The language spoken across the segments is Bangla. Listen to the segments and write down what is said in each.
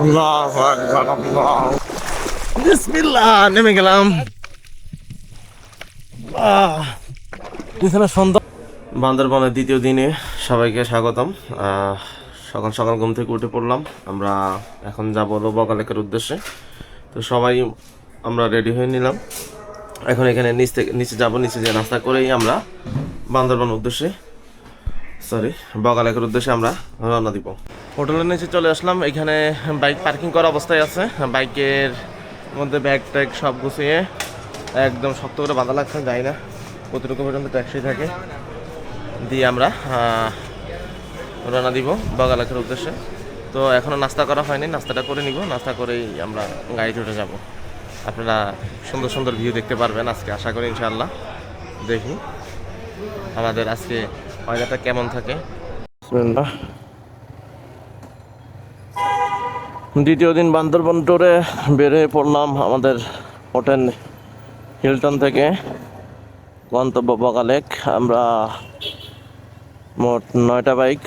আল্লাহু আকবার, আল্লাহ। বিসমিল্লাহ, নেমে গেলাম। পিছনে সুন্দর। বান্দরবনের দ্বিতীয় দিনে সবাইকে স্বাগতম। সকাল সকাল ঘুম থেকে উঠে পড়লাম। আমরা এখন যাবো হলো বগালেকের উদ্দেশ্যে। তো সবাই আমরা রেডি হয়ে নিলাম। এখন এখানে নিচে যাবো, নিচে যে নাস্তা করেই আমরা বান্দরবন উদ্দেশ্যে বগালেকের উদ্দেশ্যে আমরা রওনা দিব। হোটেলের নিচে চলে আসলাম। এখানে বাইক পার্কিং করা অবস্থায় আছে। বাইকের মধ্যে ব্যাগ ট্যাগ সব গুছিয়ে একদম শক্ত করে বাঁধা লাগছে, যাই না কতটুকু পর্যন্ত ট্যাক্সি থাকে দিয়ে আমরা রওনা দিব বগালেকের উদ্দেশ্যে। তো এখনও নাস্তা করা হয়নি, নাস্তাটা করে নিব। নাস্তা করেই আমরা গাড়িতে উঠে যাব। আপনারা সুন্দর সুন্দর ভিউ দেখতে পারবেন আজকে, আশা করি ইনশাআল্লাহ। দেখি আমাদের আজকে ওয়েদারটা কেমন থাকে। দ্বিতীয় দিন বান্দরবন ট্যুরে বেরিয়ে পড়লাম আমাদের হোটেল হিলটন থেকে গন্তব্য বগালেক। আমরা মোট 9টা বাইক।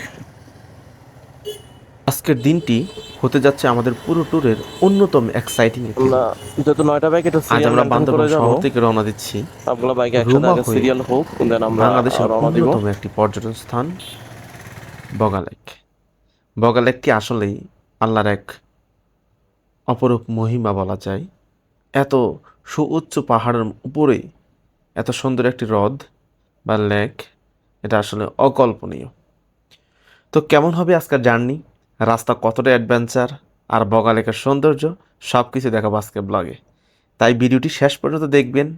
আজকের দিনটি হতে যাচ্ছে আমাদের পুরো ট্যুরের অন্যতম এক্সাইটিং। আমরা যেহেতু 9টা বাইক এটা আজ আমরা বান্দরবান শহর থেকে রওনা দিচ্ছি। সবগুলো বাইক একসাথে আগে সিরিয়াল হোক, দেন আমরা বাংলাদেশের রওনা দিব। অন্যতম একটি পর্যটন স্থান বগালেক। বগালেকটি আসলেই আল্লাহর এক অপরূপ মহিমা বলা যায়। এত সুউচ্চ পাহাড়ের উপরে এত সুন্দর একটি হ্রদ বা লেক, এটা আসলে অকল্পনীয়। তো কেমন হবে আজকের জার্নি, রাস্তা কতটা অ্যাডভেঞ্চার আর বগালেকের সৌন্দর্য সব কিছু দেখাবো আজকে ব্লগে। তাই ভিডিওটি শেষ পর্যন্ত দেখবেন।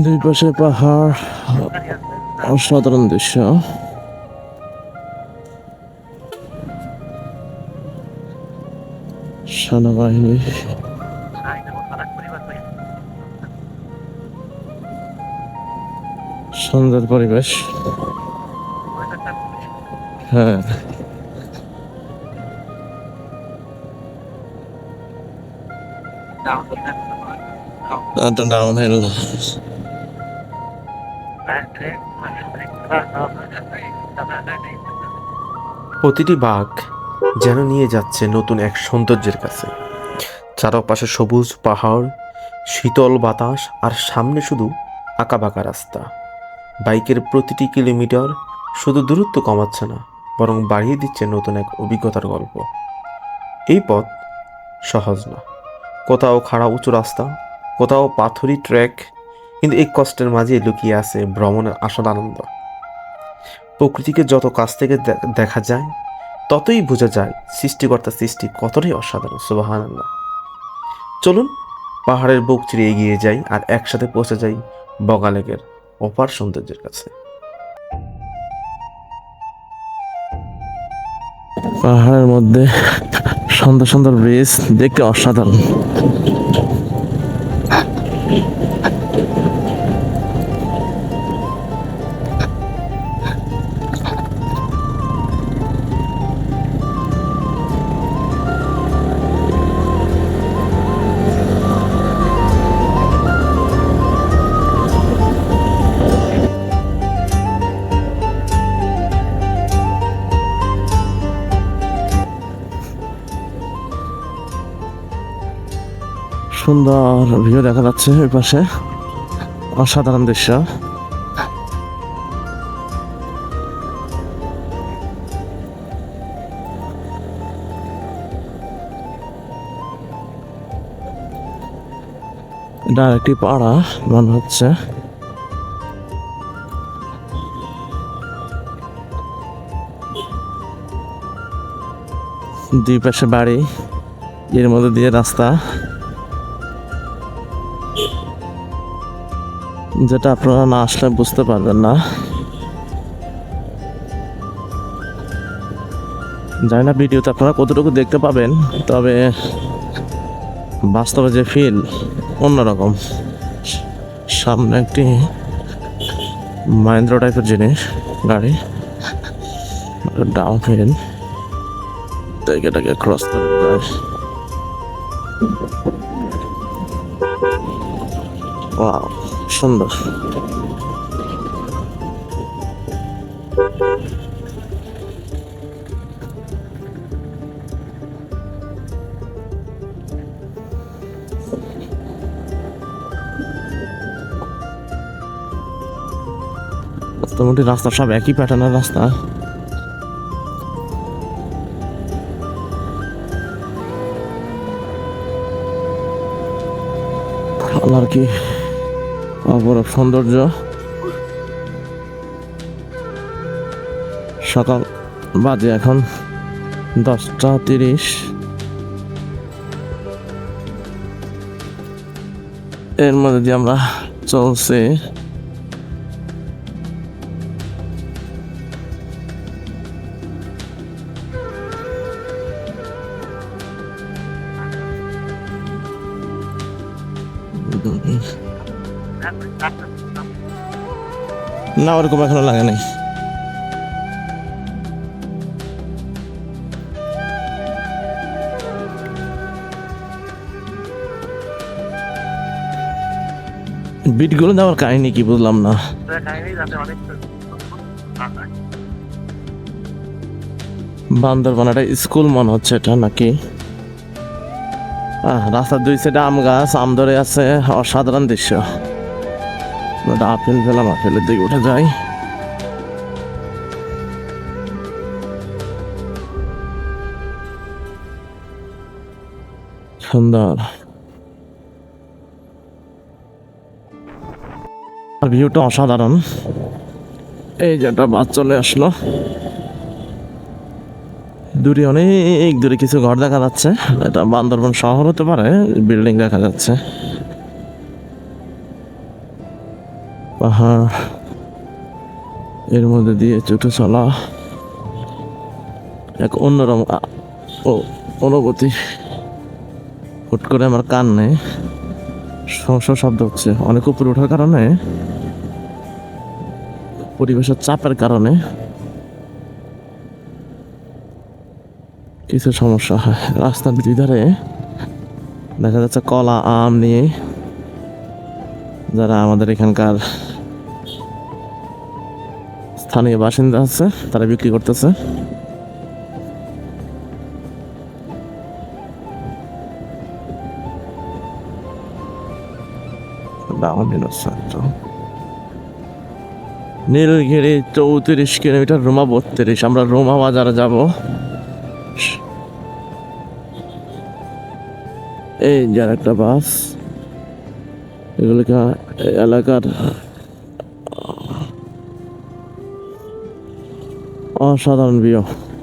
দুই পাশে পাহাড়, অসাধারণ দৃশ্য। সেনাবাহিনী, সুন্দর পরিবেশ। হ্যাঁ, ডাউন হিল। প্রতিটি বাঘ যেন নিয়ে যাচ্ছে নতুন এক সৌন্দর্যের কাছে। চারপাশে সবুজ পাহাড়, শীতল বাতাস আর সামনে শুধু আঁকাবাঁকা রাস্তা। বাইকের প্রতিটি কিলোমিটার শুধু দূরত্ব কমাচ্ছে না, বরং বাড়িয়ে দিচ্ছে নতুন এক অভিজ্ঞতার গল্প। এই পথ সহজ না, কোথাও খাড়া উঁচু রাস্তা, কোথাও পাথুরি ট্র্যাক, কিন্তু এই কষ্টের মাঝে লুকিয়ে আছে ভ্রমণের আসল আনন্দ। প্রকৃতিকে যত কাছ থেকে দেখা যায় ততই বোঝা যায় সৃষ্টিকর্তার সৃষ্টি কতটাই অসাধারণ। সুবহানাল্লাহ। চলুন পাহাড়ের বুক চিরে এগিয়ে যাই আর একসাথে পৌঁছে যাই বগালেকের অপার সৌন্দর্যের কাছে। পাহাড়ের মধ্যে সুন্দর সুন্দর ব্রিজ দেখতে অসাধারণ। সুন্দর ভিউ দেখা যাচ্ছে ওই পাশে, অসাধারণ দৃশ্য। এটা একটি পাড়া মনে হচ্ছে। দুই পাশে বাড়ি, এর মধ্যে দিয়ে রাস্তা, যেটা আপনারা না আসলে বুঝতে পারবেন না। জানি না ভিডিওতে আপনারা কতটুকু দেখতে পাবেন, তবে বাস্তবে যে ফিল অন্যরকম। সামনে একটি মাহিন্দ্রা টাইপের জিনিস, গাড়ি ডাউন হিল, এটাকে ক্রস করে যায়। ওয়াও, সুন্দর। মোটামুটি রাস্তা সব একই প্যাটার্নের রাস্তা। আর কি অপরূপ সৌন্দর্য। সকাল বাজে এখন 10:30। এর মধ্যে দিয়ে আমরা চলছি। না, ওরকম এখনো লাগে নাই। বিটগুলো দেওয়ার কাহিনী কি বুঝলাম না। বান্দরবান একটা স্কুল মনে হচ্ছে এটা, নাকি? রাস্তার দুই সাইডে আম গাছ, আম ধরে আছে, অসাধারণ দৃশ্য। আপেল পেলাম, আপেলের দিকে উঠে যাই। সুন্দর আর ভিউটা অসাধারণ। এই যে একটা বাস চলে আসলো, দূরে অনেক দূরে কিছু ঘর দেখা যাচ্ছে। এটা বান্দরবান শহর হতে পারে, বিল্ডিং দেখা যাচ্ছে। পাহাড়, এর মধ্যে দিয়ে ছুটে চলা এক অন্যরকম অনুভূতি। হুট করে আমার কানে শব্দ হচ্ছে, অনেক উপরে ওঠার কারণে, পরিবেশের চাপের কারণে কিছু সমস্যা হয়। রাস্তার দুই ধারে দেখা যাচ্ছে কলা, আম নিয়ে যারা আমাদের এখানকার স্থানীয় বাসিন্দা আছে তারা বিক্রি করতেছে। নীলগিরি 34 কিলোমিটার, রুমা 32। আমরা রুমা বাজারে যাব। এই যার একটা বাস, এগুলো এলাকার অসাধারণ ভিউ।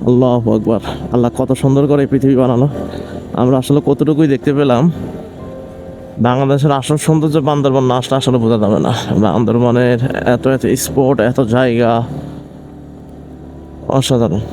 আল্লাহু আকবার। আল্লাহ কত সুন্দর করে এই পৃথিবী বানালো, আমরা আসলে কতটুকুই দেখতে পেলাম। বাংলাদেশের আসল সৌন্দর্য বান্দরবান না আসলে আসলে বোঝা যাবে না। বান্দরবানের এত এত স্পট, এত জায়গা, অসাধারণ।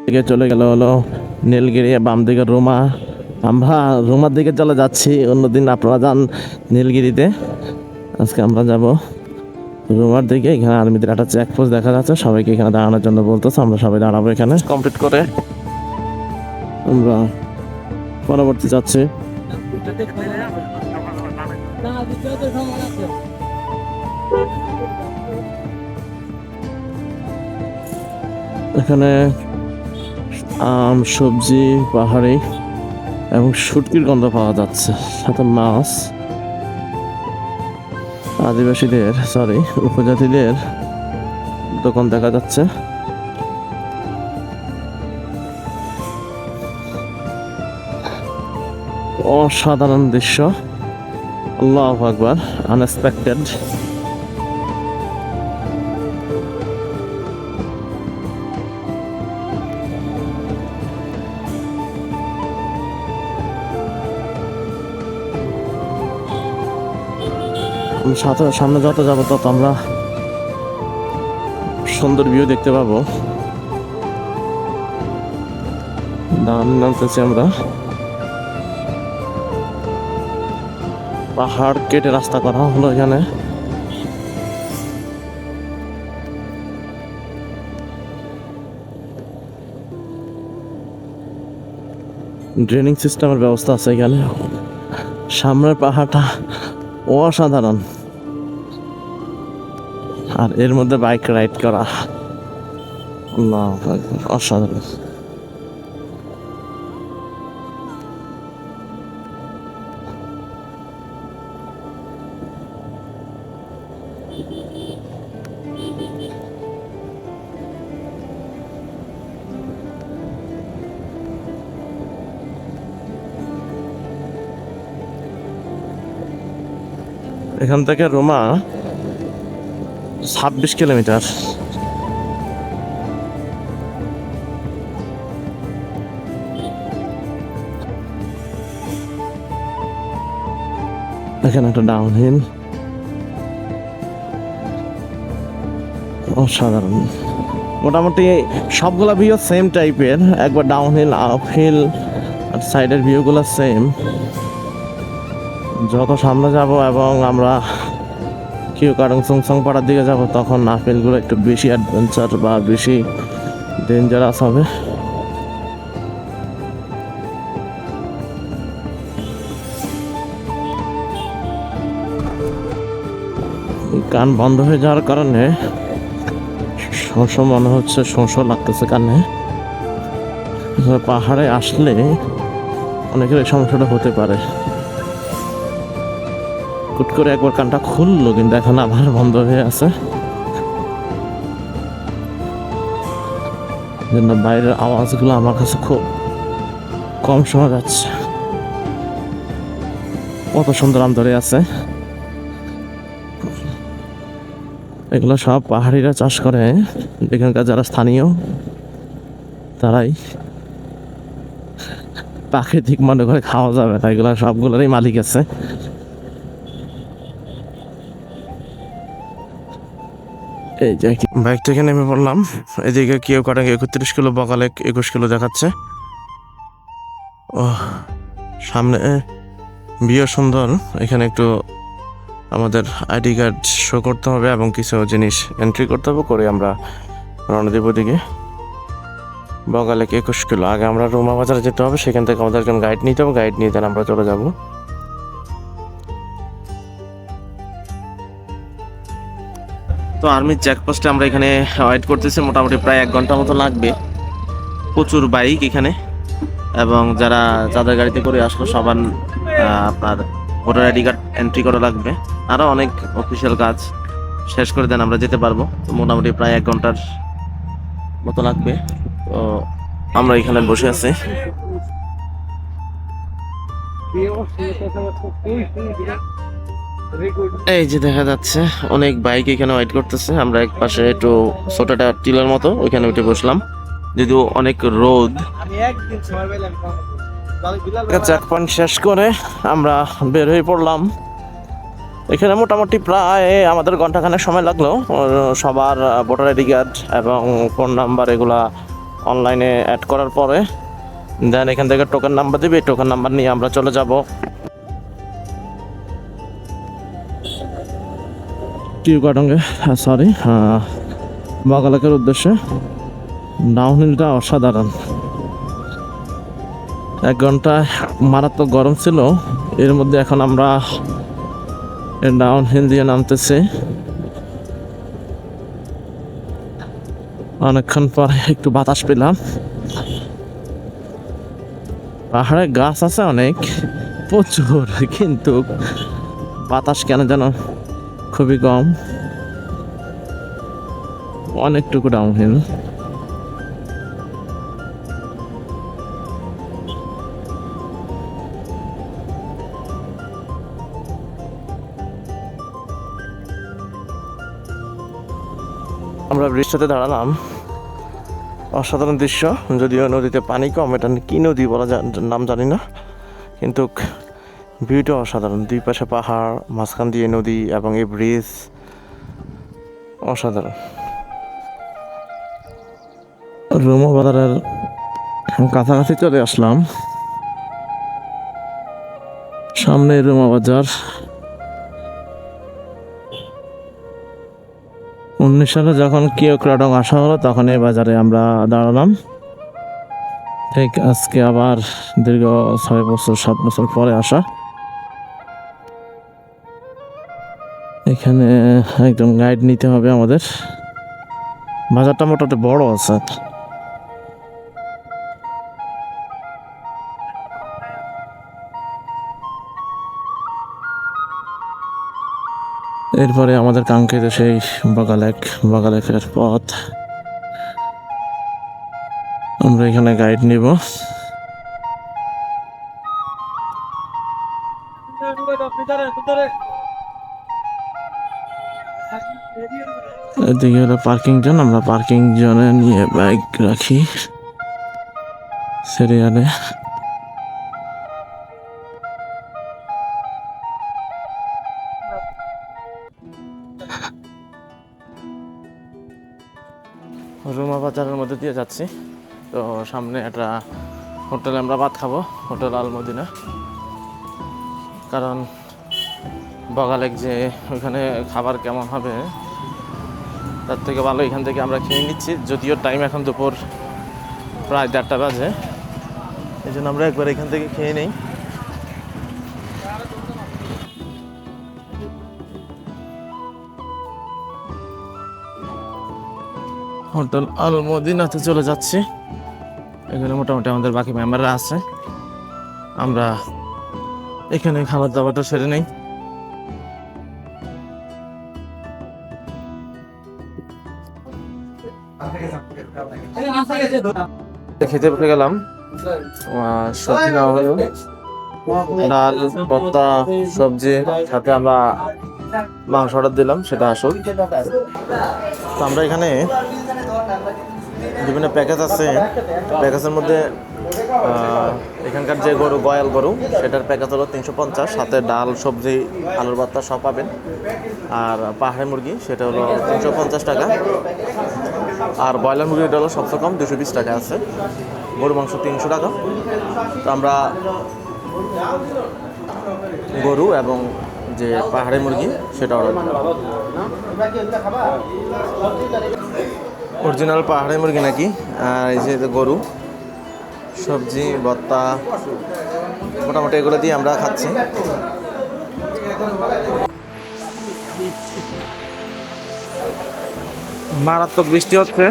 দিকে চলে গেল হলো নীলগিরি, বাম দিকে রুমা। আমরা রুমার দিকে চলে যাচ্ছি, অন্যদিন আপনারা যান নীলগিরিতে। আজকে আমরা যাব রোমার দিকে। এখানে আর্মিদের একটা চেকপোস্ট দেখা যাচ্ছে, সবাইকে এখানে দাঁড়ানোর জন্য বলতেছে। আমরা সবাই দাঁড়াবো এখানে। কমপ্লিট করে আমরা পরবর্তী যাচ্ছি। এখানে আম, সবজি, পাহাড়ি এবং শুটকির গন্ধ পাওয়া যাচ্ছে, সাথে মাছ। উপজাতিদের দোকান দেখা যাচ্ছে। অসাধারণ দৃশ্য, আল্লাহু আকবার, আনএক্সপেক্টেড। সামনে যত যাবো তত আমরা সুন্দর ভিউ দেখতে পাবো। নামতেছি আমরা। পাহাড় কেটে রাস্তা করা হলো এখানে। ড্রেনিং সিস্টেমের ব্যবস্থা আছে এখানে। সামনের পাহাড়টা অসাধারণ, আর এর মধ্যে বাইক রাইড করা, আল্লাহু আকবার, অসাধারণ। এখান থেকে রোমা 26 কিলোমিটার। এখানে একটা ডাউনহিল, অসাধারণ। মোটামুটি সবগুলা ভিউ সেম টাইপের, একবার ডাউনহিল, আপহিল, আর সাইডের ভিউগুলো সেম। যত সামনে যাব এবং আমরা কিউকারং সুংসং পাড়ার দিকে যাব, তখন আপেলগুলো একটু বেশি অ্যাডভেঞ্চার বা বেশি ডেঞ্জারাস হবে। কান বন্ধ হয়ে যাওয়ার কারণে শোষ মনে হচ্ছে, শোষ লাগতেছে কানে। পাহাড়ে আসলে অনেকের এই সমস্যাটা হতে পারে। হুট করে একবার কানটা খুললো, কিন্তু এখন আবার বন্ধ হয়ে আছে। বাইরের আওয়াজগুলো আমার কাছে খুব কম শোনা যাচ্ছে। কত সুন্দর আমদারে আছে। এগুলো সব পাহাড়িরা চাষ করে, এখানকার যারা স্থানীয় তারাই প্রাকৃতিক মনে করে খাওয়া যাবে না। এগুলো সবগুলোরই মালিক আছে। এই যে বাইক থেকে নেমে পড়লাম। এদিকে কেউ কাটা 31 কিলো, বকালে 21 কিলো দেখাচ্ছে। ও সামনে ভিউ সুন্দর। এখানে একটু আমাদের আইডি কার্ড শো করতে হবে এবং কিছু জিনিস এন্ট্রি করতে হবে, করে আমরা রওনা দেব দিকে। বগালে 21 কিলো। আগে আমরা রোমা বাজারে যেতে হবে, সেখান থেকে আমাদের একজন গাইড নিতে হবে। গাইড নিয়ে দেন আমরা চলে যাব। তো আর্মির চেকপোস্টে আমরা এখানে ওয়েট করতেছি, মোটামুটি প্রায় 1 ঘন্টা মতো লাগবে। প্রচুর বাইক এখানে, এবং যারা যাদের গাড়িতে করে আসলো সবার আপনার ভোটার আইডি কার্ড এন্ট্রি করা লাগবে। আরও অনেক অফিসিয়াল কাজ শেষ করে দেন আমরা যেতে পারবো। তো মোটামুটি প্রায় 1 ঘন্টার মতো লাগবে। তো আমরা এখানে বসে আছি। এই যে দেখা যাচ্ছে অনেক বাইক এখানে ওয়েট করতেছে। আমরা এক পাশে একটু ছোটটা টিলার মতো ওইখানে উঠে বসলাম, যদিও অনেক রোদ। চেক পয়েন্ট শেষ করে আমরা বের হয়ে পড়লাম। এখানে মোটামুটি প্রায় আমাদের ঘন্টাখানেক সময় লাগলো। সবার ভোটার আইডি কার্ড এবং ফোন নাম্বার এগুলা অনলাইনে অ্যাড করার পরে দেন এখান থেকে টোকেন নাম্বার দেবে। টোকেন নাম্বার নিয়ে আমরা চলে যাব। কিউকাটঙ্গে, সরি, বগালেকের উদ্দেশ্যে। ডাউনহিলটা অসাধারণ। 1 ঘন্টা মারাত্মক গরম ছিল, এর মধ্যে এখন আমরা ডাউনহিল দিয়ে নামতেছি। অনেকক্ষণ পরে একটু বাতাস পেলাম। পাহাড়ে গাছ আছে অনেক, প্রচুর, কিন্তু বাতাস কেন যেন খুবই কম। অনেকটুকু ডাউনহিল। আমরা বৃষ্টিতে দাঁড়ালাম, অসাধারণ দৃশ্য। যদিও নদীতে পানি কম, এটা কি নদী বলা নাম জানি না, কিন্তু ভিউটা অসাধারণ। 2 পাশে পাহাড়, মাঝখান দিয়ে নদী এবং এই ব্রিজ অসাধারণ। রুমা বাজারের কাছাকাছি চলে আসলাম। সামনে রুমা বাজার। 19 সালে যখন কিওক্রাডং আসা হলো, তখন এই বাজারে আমরা দাঁড়ালাম। ঠিক আজকে আবার দীর্ঘ 6 বছর 7 বছর পরে আসা। এখানে একদম গাইড নিতে হবে আমাদের। বাজারটা মোটামুটি বড় আছে। এরপরে আমাদের কাঙ্ক্ষিত সেই বগালেকের পথ। আমরা এখানে গাইড নিব। এদিকে হলো পার্কিং জোন, আমরা পার্কিং জোনে নিয়ে বাইক রাখি সিরিয়ালে। রুমা বাজারের মধ্যে দিয়ে যাচ্ছি, তো সামনে একটা হোটেলে আমরা ভাত খাবো, হোটেল আলমদিনা। কারণ বগালেক যে ওইখানে খাবার কেমন হবে তার থেকে ভালো এখান থেকে আমরা খেয়ে নিচ্ছি। যদিও টাইম এখন দুপুর প্রায় 1:30 বাজে, এই জন্য আমরা একবার এখান থেকে খেয়ে নেই। হোটেল আলমদিনাতে চলে যাচ্ছি। এখানে মোটামুটি আমাদের বাকি মেম্বাররা আছে। আমরা এখানে খাবার দাবারটা সেরে নেই। খেতে পেয়ে গেলাম। সবজি নেওয়া হলো, ডাল, ভর্তা, সবজি, সাথে আমরা মাংস অর্ডার দিলাম, সেটা আসল। তো আমরা এখানে বিভিন্ন প্যাকেজ আছে। প্যাকেজের মধ্যে এখানকার যে গরু, গয়াল গরু, সেটার প্যাকেজ হলো 350, সাথে ডাল, সবজি, আলুর ভর্তা সব পাবেন। আর পাহাড়ি মুরগি সেটা হলো 350 টাকা। আর ব্রয়লার মুরগিটা হলো সবচেয়ে কম 220 টাকা আছে। গরু মাংস 300 টাকা। তো আমরা গরু এবং যে পাহাড়ি মুরগি সেটা অর্ডার দিলাম। অরিজিনাল পাহাড়ি মুরগি নাকি। আর এই যে গরু, সবজি, ভর্তা, মোটামুটি এগুলো দিয়ে আমরা খাচ্ছি। মারাত্মক বৃষ্টি হচ্ছে।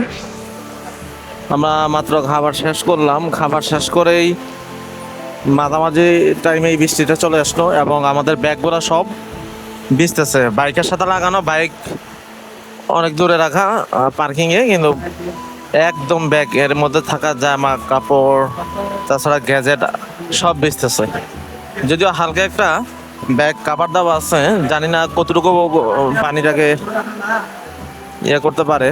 আমরা মাত্র খাবার শেষ করলাম, খাবার শেষ করেই মাঝামাঝি টাইমে এই বৃষ্টিটা চলে আসলো এবং আমাদের ব্যাগগুলো সব ভিজতেছে। বাইকের সাথে লাগানো, বাইক অনেক দূরে রাখা পার্কিংয়ে, কিন্তু একদম ব্যাগ এর মধ্যে থাকা জামা কাপড় তাছাড়া গ্যাজেট সব ভিজতেছে। যদিও হালকা একটা ব্যাগ কাভার দেওয়া আছে, জানি না কতটুকু পানিটাকে ইয়ে করতে পারে।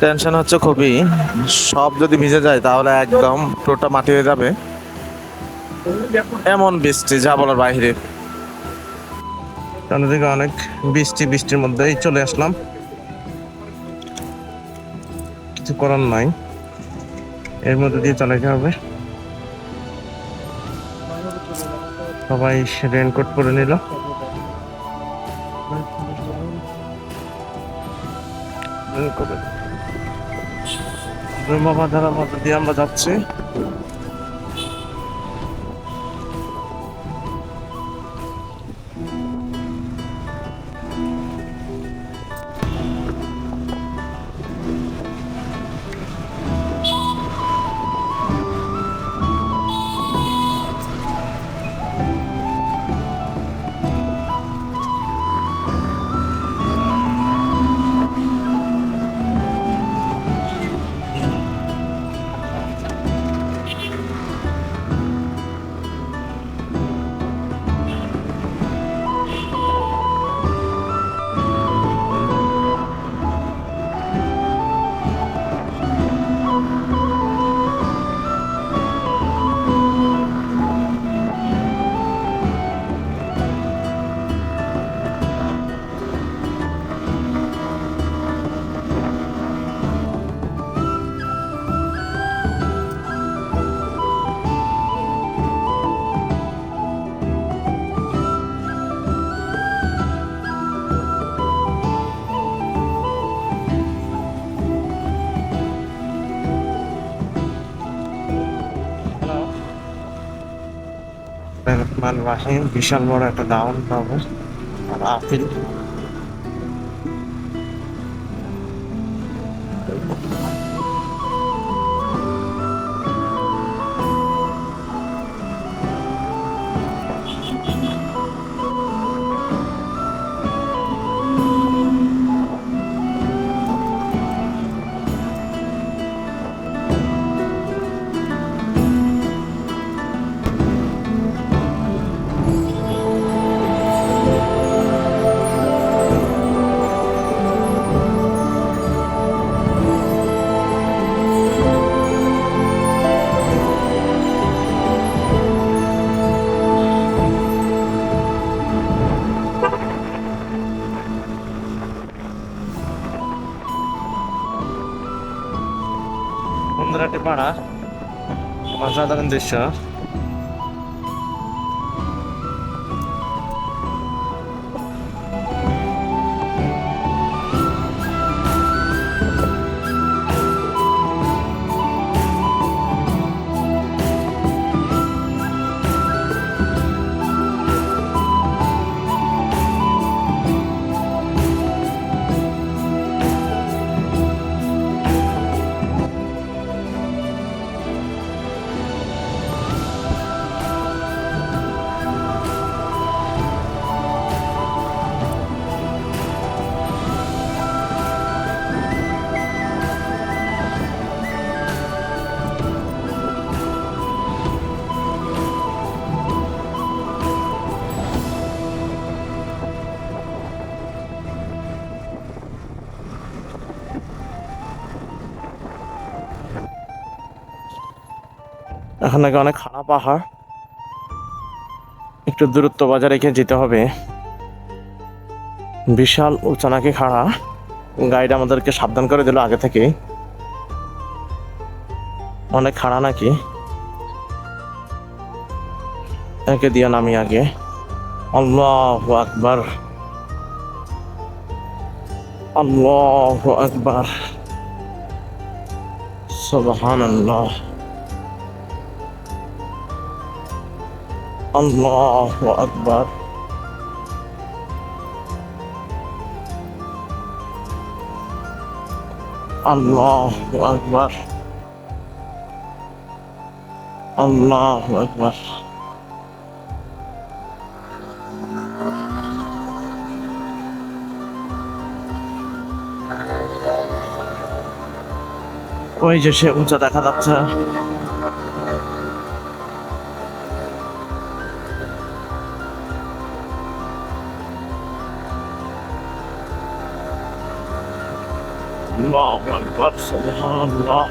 টেনশন হচ্ছে খুবই, সব যদি ভিজে যায় তাহলে একদম পুরোটা মাটি হয়ে যাবে, এমন বৃষ্টি যা বলার বাইরে। অন্যদিকে অনেক বৃষ্টির মধ্যেই চলে আসলাম, কিছু করার নাই, এর মধ্যে দিয়ে চালাতে হবে। সবাই রেইনকোট পরে নিল। করে। ব্রহ্মবাজারের মধ্যে দিয়ে আমরা যাচ্ছি। রহমান বিশাল বড় একটা দাউন পাবো আর আপেল। সুন্দর পাড়া, অসাধারণ দৃশ্য। এখন নাকি অনেক খারাপ পাহাড়, একটু দূরত্ব বজায় রেখে যেতে হবে। বিশাল উঁচা নাকি খাড়া, গাইড আমাদেরকে সাবধান করে দিল আগে থেকে, অনেক খাড়া নাকি। একে দিয়ে নামি আগে। আল্লাহু আকবার, আল্লাহু আকবার, সুবহানাল্লাহ, আল্লাহু আকবার। আল্লাহু আকবার, আল্লাহু আকবার। ওই যে সে উঁচা দেখা যাচ্ছে। আল্লাহু আকবার, সুবহানাল্লাহ।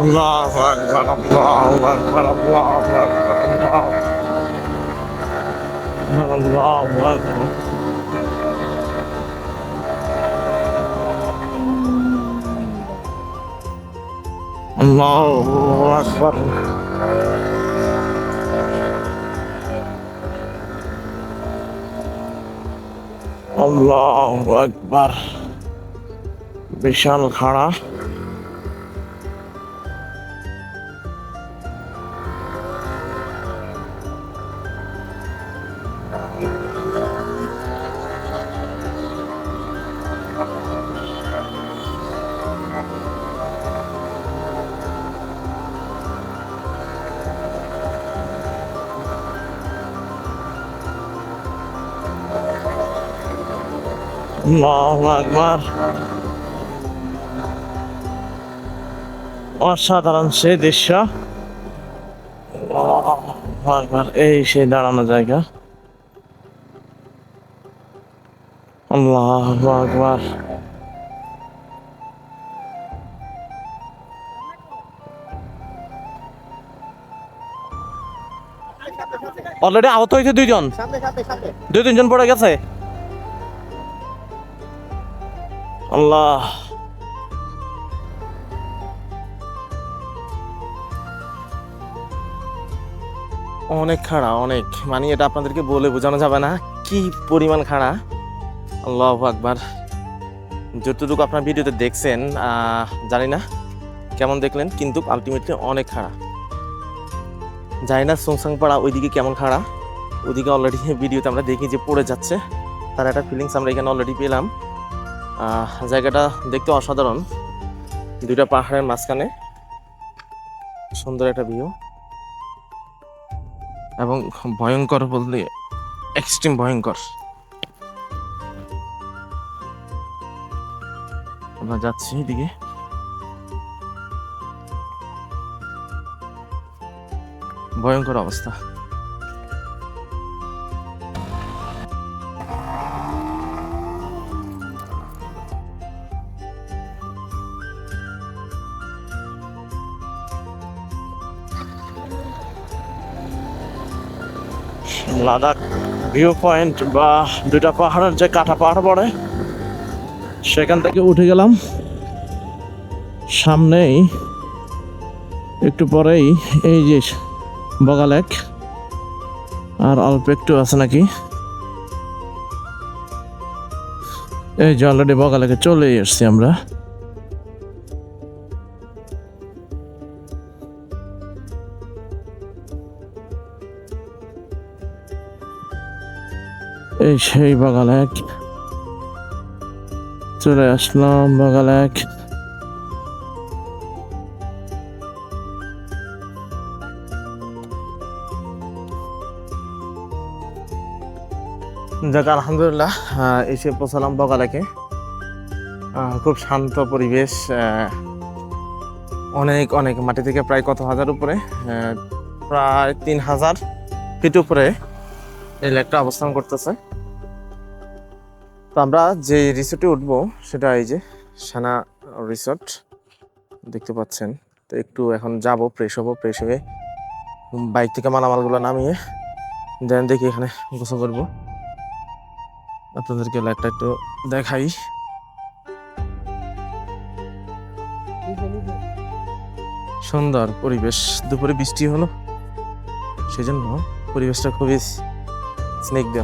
আল্লাহু আকবার, আল্লাহু আকবার, আল্লাহু আকবার, আল্লাহু আকবার। আল্লাহু আকবার। আল্লাহু আকবার, বিশাল খাড়া। আল্লাহু আকবার, অসাধারণ সেই দৃশ্য। আল্লাহু আকবার, এই সেই দাঁড়ানো জায়গা। আল্লাহু আকবার, অলরেডি আহত হয়েছে দুইজন, দুই তিনজন পড়ে গেছে। আল্লাহ, অনেক খাড়া, অনেক, মানে এটা আপনাদেরকে বলে বোঝানো যাবে না কি পরিমাণ খাড়া। আল্লাহু আকবার, যতটুকু আপনার ভিডিওতে দেখছেন জানি না কেমন দেখলেন, কিন্তু আলটিমেটলি অনেক খাড়া। জানি না সোংসাংপাড়া ওইদিকে কেমন খাড়া, ওইদিকে অলরেডি ভিডিওতে আমরা দেখি যে পড়ে যাচ্ছে, তার একটা ফিলিংস আমরা এখানে অলরেডি পেলাম। জায়গাটা দেখতে অসাধারণ, দুইটা পাহাড়ের মাঝখানে সুন্দর একটা ভিউ, এবং ভয়ঙ্কর বলতে এক্সট্রিম ভয়ঙ্কর। আমরা যাচ্ছি এদিকে, ভয়ঙ্কর অবস্থা। লাদাখ ভিউ পয়েন্ট বা দুইটা পাহাড়ের যে কাটা পাহাড় পড়ে, সেখান থেকে উঠে গেলাম। সামনেই একটু পরেই এই যে বগা লেক, আর অল্প একটু আছে নাকি। এই যে অলরেডি বগা লেকে চলে এসছি আমরা। এই সেই বগা লেক, চলে আসলাম বগা লেক। যাক আলহামদুলিল্লাহ, এসে পৌঁছালাম বগা লেকে। খুব শান্ত পরিবেশ, অনেক অনেক মাটি থেকে প্রায় কত হাজার উপরে, প্রায় 3000 ফিট উপরে এই লেকটা অবস্থান করতেছে। তো আমরা যে রিসোর্টে উঠবো সেটা এই যে সানা রিসোর্ট দেখতে পাচ্ছেন। তো একটু এখন যাব, ফ্রেশ হবো, ফ্রেশ হয়ে বাইক থেকে মালামালগুলো নামিয়ে দেন দেখি এখানে গোসল করবো। আপনাদেরকে লেকটা একটু দেখাই। সুন্দর পরিবেশ, দুপুরে বৃষ্টি হলো সেজন্য পরিবেশটা খুবই স্নিগ্ধ।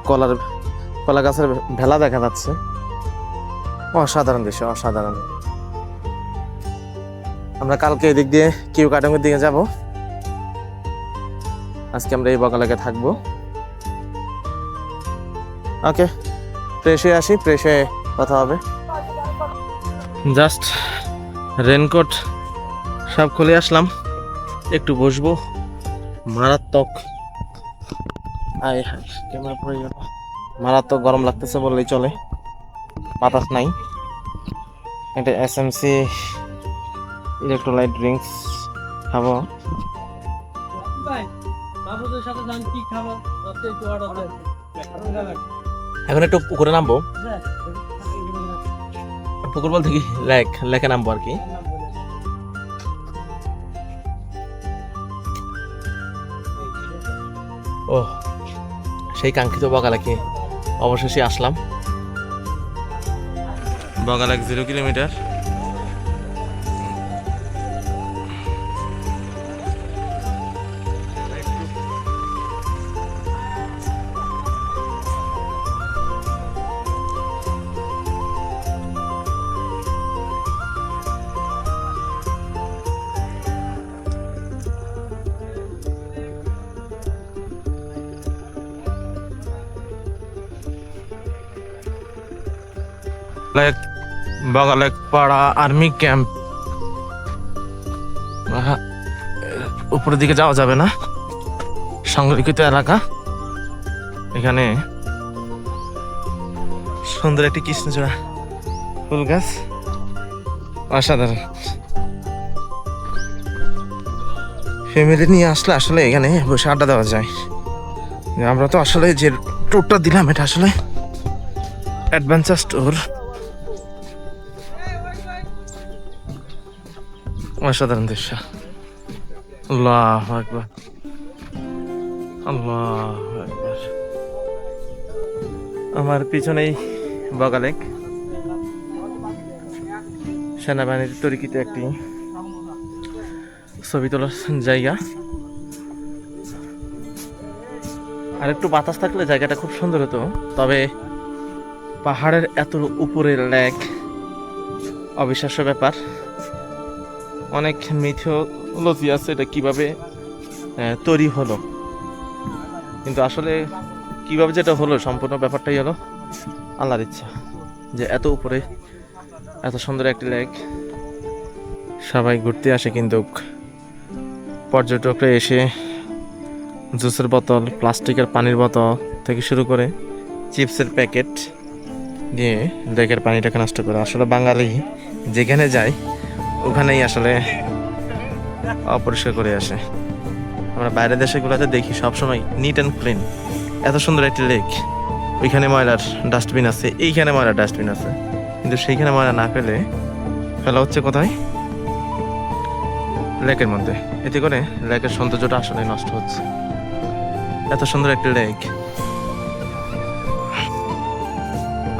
কলা গাছের ভেলা দেখা যাচ্ছে, অসাধারণ দৃশ্য, অসাধারণ। আমরা কালকে এদিক দিয়ে কিউ কাটংয়ের দিকে যাব, আজকে আমরা এই বগা লেকে থাকবো। ওকে, ফ্রেশ হয়ে আসি, ফ্রেশ হয়ে কথা হবে। জাস্ট রেনকোট সব খুলে আসলাম, একটু বসবো। মারাত্মক, আয় হায় ক্যামেরা পড়ে গেল। মারাত্মক গরম লাগতেছে বললেই চলে, বাতাস নাই। এটা এসএমসি ইলেকট্রোলাইট ড্রিঙ্কস খাবো। এখন একটু পুকুরে নামবো, পুকুর বলতে কি লেকে নামবো আর কি। ও সেই কাঙ্ক্ষিত বগা লেকে অবশেষে আসলাম। বগা লেক 0 কিলোমিটার। বগালেক পাড়া আর্মি ক্যাম্প। উপরের দিকে যাওয়া যাবে না, সংরক্ষিত এলাকা। এখানে সুন্দর একটি কৃষ্ণচূড়া ফুল গাছ, অসাধারণ। ফ্যামিলি নিয়ে আসলে আসলে এখানে বসে আড্ডা দেওয়া যায়। আমরা তো আসলে যে ট্যুরটা দিলাম এটা আসলে অ্যাডভেঞ্চার ট্যুর। অসাধারণ দৃশ্য। আল্লাহু আকবার, আল্লাহু আকবার। আমার পিছনেই বগালেক, সেনাবাহিনীর তরিকিত একটি ছবি তোলার জায়গা। আর একটু বাতাস থাকলে জায়গাটা খুব সুন্দর হতো, তবে পাহাড়ের এত উপরে লেক, অবিশ্বাস্য ব্যাপার। অনেক মিথোলজি আছে এটা কিভাবে তৈরি হলো, কিন্তু আসলে কিভাবে যেটা হলো সম্পূর্ণ ব্যাপারটাই হলো আল্লাহর ইচ্ছা, যে এত উপরে এত সুন্দর একটি লেক। সবাই ঘুরতে আসে, কিন্তু পর্যটকরা এসে জুসের বোতল, প্লাস্টিকের পানির বোতল থেকে শুরু করে চিপসের প্যাকেট দিয়ে লেকের পানিটাকে নষ্ট করে। আসলে বাঙালি যেখানে যায় ওখানেই আসলে অপরিষ্কার করে আসে। আমরা বাইরের দেশগুলোতে দেখি সবসময় নিট অ্যান্ড ক্লিন, এত সুন্দর একটি লেক, ওইখানে ময়লার ডাস্টবিন আছে, এইখানে ময়লার ডাস্টবিন আছে, কিন্তু সেইখানে ময়লা না ফেলে ফেলা হচ্ছে কোথায়? লেকের মধ্যে। এতে করে লেকের সৌন্দর্যটা আসলে নষ্ট হচ্ছে। এত সুন্দর একটি লেক।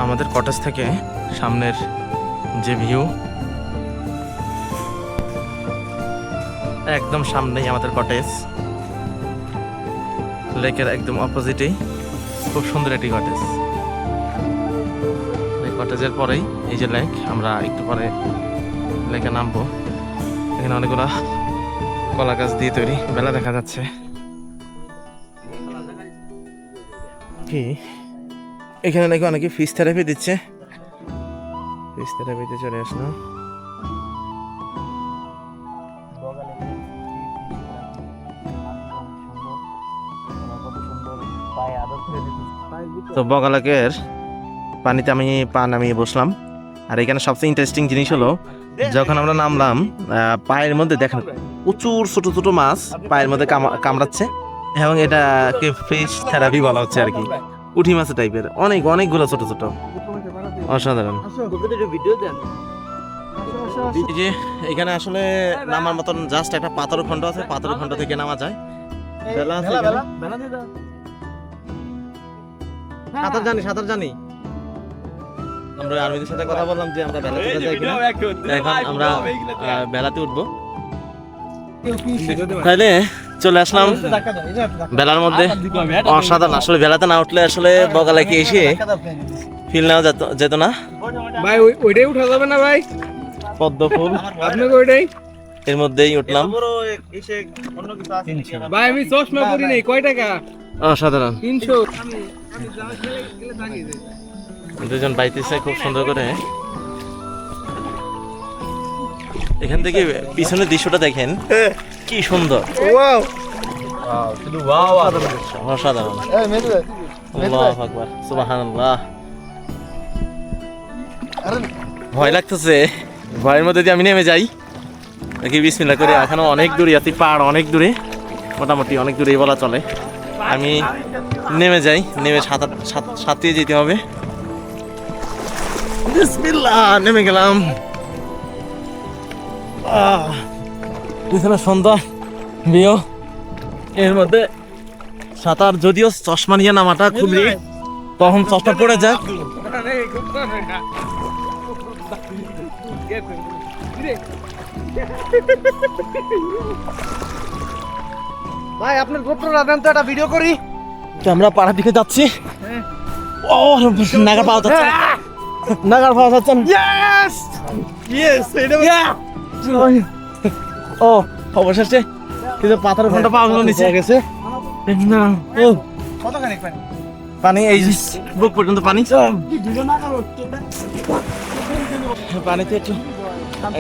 আমাদের কটেজ থেকে সামনের যে ভিউ, একদম সামনেই আমাদের কটেজ, লেকের একদম অপোজিটেই খুব সুন্দর একটি কটেজ। এই কটেজের পরেই এই যে লেক, আমরা একটু পরে লেকে নামবো। এখানে অনেকগুলা কলা গাছ দিয়ে তৈরি, বেলা দেখা যাচ্ছে। কি এখানে নাকি অনেকে ফিশ থেরাপি দিচ্ছে, ফিশ থেরাপিতে চলে আসলাম। তো বগালেকের পানিতে আমি পা নামিয়ে বসলাম। আর এখানে সবচেয়ে ইন্টারেস্টিং জিনিস হলো, যখন আমরা নামলাম পায়ের মধ্যে দেখেন প্রচুর ছোট ছোট মাছ পায়ের মধ্যে কামড়াচ্ছে, এবং এটাকে ফিশ থেরাপি বলা হচ্ছে আর কি। পুঁটি মাছ টাইপের অনেকগুলো ছোট ছোট, অসাধারণ। যে এখানে আসলে নামার মতন জাস্ট একটা পাথর খন্ড আছে, পাথর খন্ড থেকে নামা যায়। সাঁতার জানি। আমরা আর্মিদের সাথে কথা বললাম যে আমরা বেলাতে যাই কিনা। এখন আমরা বেলাতে উঠবো, তাইলে চলে আসলাম বেলার মধ্যে। অসাধারণ। আসলে বেলাতে না উঠলে আসলে বগালেকে এসে ফিল নেওয়া যেত না ভাই। ওইটাই উঠা যাবে না ভাই, পদ্ম ফুল আপনাকে ওইটাই এর মধ্যেই উঠলাম। ভাই আমি চশমা পরি নাই, কয় টাকা? অসাধারণ। 300। দুজন বাইতেছে খুব সুন্দর করে। এখান থেকে পিছনের দৃশ্যটা দেখেন কি সুন্দর, অসাধারণ। আল্লাহু আকবার, সুবহানাল্লাহ। ভয় লাগতেছে, ভয়ের মধ্যে দিয়ে আমি নেমে যাই নাকি বিসমিল্লাহ করে। এখনো অনেক দূরে আছি, পাহাড় অনেক দূরে, মোটামুটি অনেক দূরেই বলা চলে। আমি নেমে যাই, নেমে সাঁতরিয়ে যেতে হবে। বিসমিল্লাহ, নেমে গেলাম। পিছনে সুন্দর ভিউ, এর মধ্যে সাঁতার, যদিও চশমা নিয়ে নামাটা খুব রিস্ক, তখন চশমা পড়ে যায়। ভাই আপনার গোপ্রটা দেন তো, একটা ভিডিও করি। তো আমরা পাড়ার দিকে যাচ্ছি। ও নাগার পাওয়া যাচ্ছে না, নাগার পাওয়া যাচ্ছে না। ও অবশেষে কিন্তু পাথরের ঘন্টা পাওয়া গেল নিচে গেছে না। ও কতখানি পানি? পানি এই যে বুক পর্যন্ত পানি। পানিতে একটু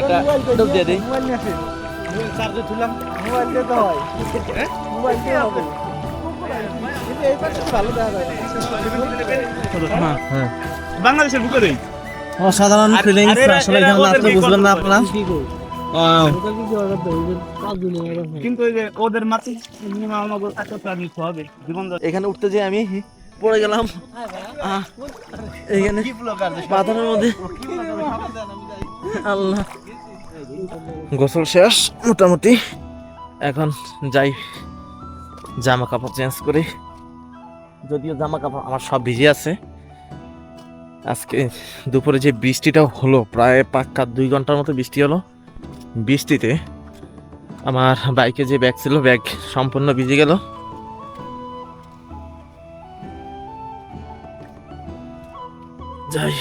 একটা ডুব দিয়ে দিই। চার্জে তুললাম, মোবাইল দিয়ে তো হয়, মোবাইল দিয়ে হবে। কিন্তু এই পাশে ভালো দেখা যায়। বাংলাদেশের বুকে অসাধারণ ফিলিংস, আসলে এখানে না আসলে বুঝবেন না আপনারা। কিন্তু ওই যে ওদের মাটি মিনিমাম আমাদের একটা নিতে হবে জীবন। এখানে উঠতে যে আমি পড়ে গেলাম এখানে পাথরের মধ্যে। আল্লাহ, গোসল শেষ মোটামুটি, এখন যাই জামা কাপড় চেঞ্জ করি। যদিও জামা কাপড় আমার সব ভিজে আছে। আজকে দুপুরে যে বৃষ্টিটা হলো, প্রায় পাক্কা 2 ঘন্টার মতো বৃষ্টি হলো। বৃষ্টিতে আমার বাইকে যে ব্যাগ ছিল, ব্যাগ সম্পূর্ণ ভিজে গেল। যাই,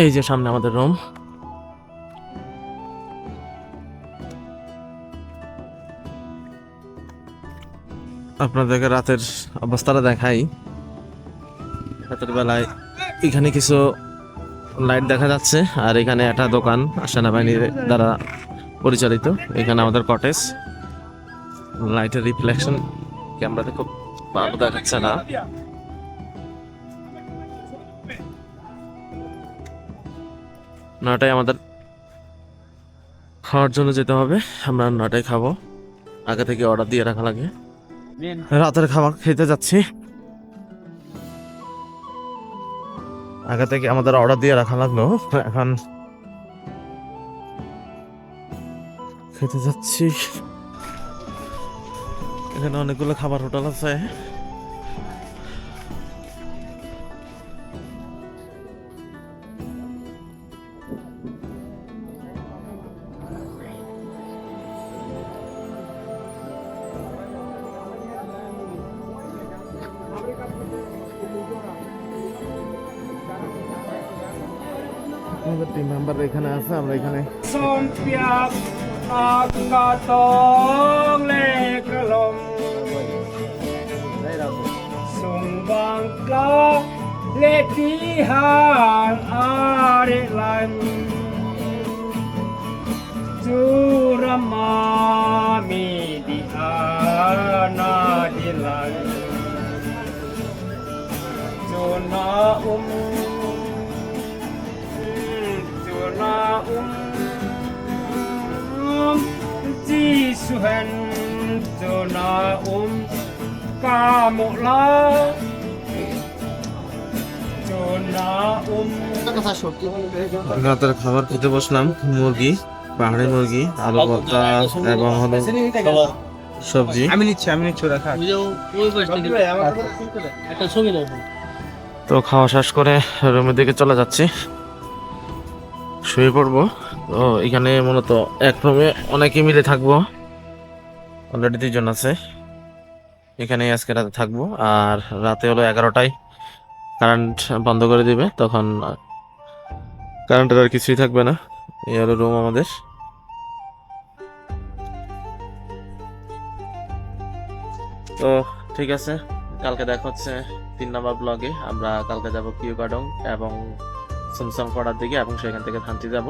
এই যে সামনে আমাদের রুম। আপনাদেরকে রাতের অবস্থাটা দেখাই। রাতের বেলায় এখানে কিছু লাইট দেখা যাচ্ছে, আর এখানে একটা দোকান সেনাবাহিনীর দ্বারা পরিচালিত। এখানে আমাদের কটেজ। লাইটের রিফ্লেকশন ক্যামেরাতে খুব ভালো দেখাচ্ছে না। নটায় আমাদের খাওয়ার জন্য যেতে হবে। আমরা 9টায় খাবো, আগে থেকে অর্ডার দিয়ে রাখা লাগে। রাতের খাবার খেতে যাচ্ছি, আগে থেকে আমাদের অর্ডার দিয়ে রাখা লাগলো। এখন খেতে যাচ্ছি। এখানে অনেকগুলো খাবার হোটেল আছে। আমাদের টিম মেম্বার এখানে আছে, আমরা এখানে Sompiak Akatong Lekalom Sumbangka Letihan Arilan Juramami Diana Dilan Juna Jisuhan Jona Kamula Jona রাতের খাবার খেতে বসলাম। মুরগি, পাহাড়ি মুরগি, আলু ভর্তা এবং হলো সবজি। আমি নিচ্ছি ওরা খা তো খাওয়া শেষ করে রুমের দিকে চলে যাচ্ছি, শুয়ে পড়বো। তো এখানে মূলত এক রুমে অনেকে মিলে থাকবো, অলরেডি 2 জন আছে। এখানেই আজকে রাতে থাকবো। আর রাতে হলো 11টায় কারেন্ট বন্ধ করে দিবে, তখন কারেন্টের আর কিছুই থাকবে না। এই হলো রুম আমাদের। তো ঠিক আছে, কালকে দেখা হচ্ছে 3 নম্বর ব্লগে। আমরা কালকে যাব কিউ গার্ডং এবং সুমসাম করার দিকে, এবং সেখান থেকে থানচি যাব।